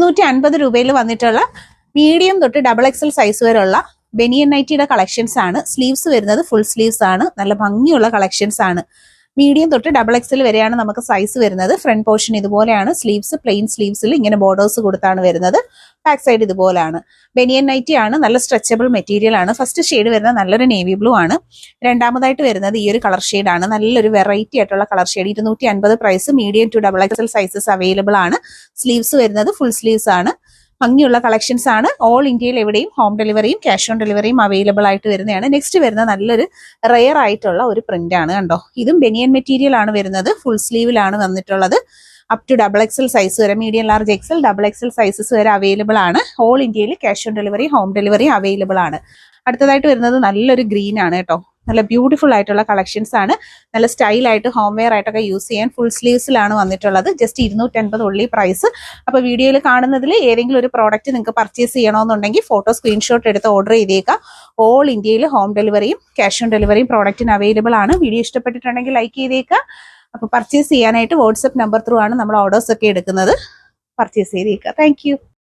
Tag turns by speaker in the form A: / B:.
A: 250 രൂപയിൽ വന്നിട്ടുള്ള മീഡിയം തൊട്ട് XXL സൈസ് വരെയുള്ള ബനിയൻ നൈറ്റിയുടെ കളക്ഷൻസ് ആണ്. സ്ലീവ്സ് വരുന്നത് ഫുൾ സ്ലീവ്സ് ആണ്. നല്ല ഭംഗിയുള്ള കളക്ഷൻസ് ആണ്. മീഡിയം തൊട്ട് XXL വരെയാണ് നമുക്ക് സൈസ് വരുന്നത്. ഫ്രണ്ട് പോർഷൻ ഇതുപോലെയാണ്. സ്ലീവ്സ് പ്ലെയിൻ സ്ലീവ്സിൽ ഇങ്ങനെ ബോർഡേഴ്സ് കൊടുത്താണ് വരുന്നത്. ബാക്ക് സൈഡ് ഇതുപോലെയാണ്. ബനിയൻ നൈറ്റി ആണ്. നല്ല സ്ട്രെച്ചബിൾ മെറ്റീരിയൽ ആണ്. ഫസ്റ്റ് ഷെയ്ഡ് വരുന്നത് നല്ലൊരു നേവി ബ്ലൂ ആണ്. രണ്ടാമതായിട്ട് വരുന്നത് ഈ ഒരു കളർ ഷെയ്ഡ് ആണ്. നല്ലൊരു വെറൈറ്റി ആയിട്ടുള്ള colour shade. 250 price. Medium to XXL sizes available ആണ്. സ്ലീവ്സ് വരുന്നത് ഫുൾ സ്ലീവ്സ് ആണ്. ഭംഗിയുള്ള കളക്ഷൻസ് ആണ്. ഓൾ ഇന്ത്യയിൽ എവിടെയും ഹോം ഡെലിവറിയും ക്യാഷ് ഓൺ ഡെലിവറിയും അവൈലബിൾ ആയിട്ട് വരുന്നതാണ്. നെക്സ്റ്റ് വരുന്ന നല്ലൊരു റെയർ ആയിട്ടുള്ള ഒരു പ്രിന്റ് ആണ്. കണ്ടോ, ഇതും ബനിയൻ മെറ്റീരിയൽ ആണ് വരുന്നത്. ഫുൾ സ്ലീവിലാണ് വന്നിട്ടുള്ളത്. അപ് ടു XXL സൈസ് വരെ, medium large XL XXL sizes വരെ അവൈലബിൾ ആണ്. ഓൾ ഇന്ത്യയിൽ cash on delivery home delivery available ആണ്. അടുത്തതായിട്ട് വരുന്നത് നല്ലൊരു ഗ്രീൻ ആണ് കേട്ടോ. നല്ല ബ്യൂട്ടിഫുൾ ആയിട്ടുള്ള കളക്ഷൻസ് ആണ്. നല്ല സ്റ്റൈലായിട്ട് ഹോം വെയർ ആയിട്ടൊക്കെ യൂസ് ചെയ്യാൻ ഫുൾ സ്ലീവ്സിലാണ് വന്നിട്ടുള്ളത്. ജസ്റ്റ് 250 ഉള്ളി പ്രൈസ്. അപ്പോൾ വീഡിയോയിൽ കാണുന്നതിൽ ഏതെങ്കിലും ഒരു പ്രോഡക്റ്റ് നിങ്ങൾക്ക് പർച്ചേസ് ചെയ്യണമെന്നുണ്ടെങ്കിൽ ഫോട്ടോ സ്ക്രീൻഷോട്ട് എടുത്ത് ഓർഡർ ചെയ്തേക്കാം. ഓൾ ഇന്ത്യയിൽ ഹോം ഡെലിവറിയും ക്യാഷ് ഓൺ ഡെലിവറിയും പ്രോഡക്റ്റിന് അവൈലബിൾ ആണ്. വീഡിയോ ഇഷ്ടപ്പെട്ടിട്ടുണ്ടെങ്കിൽ ലൈക്ക് ചെയ്തേക്കാം. അപ്പോൾ പർച്ചേസ് ചെയ്യാനായിട്ട് വാട്സ്ആപ്പ് നമ്പർ ത്രൂ ആണ് നമ്മൾ ഓർഡേഴ്സ് ഒക്കെ എടുക്കുന്നത്. പർച്ചേസ് ചെയ്തേക്കാം. താങ്ക്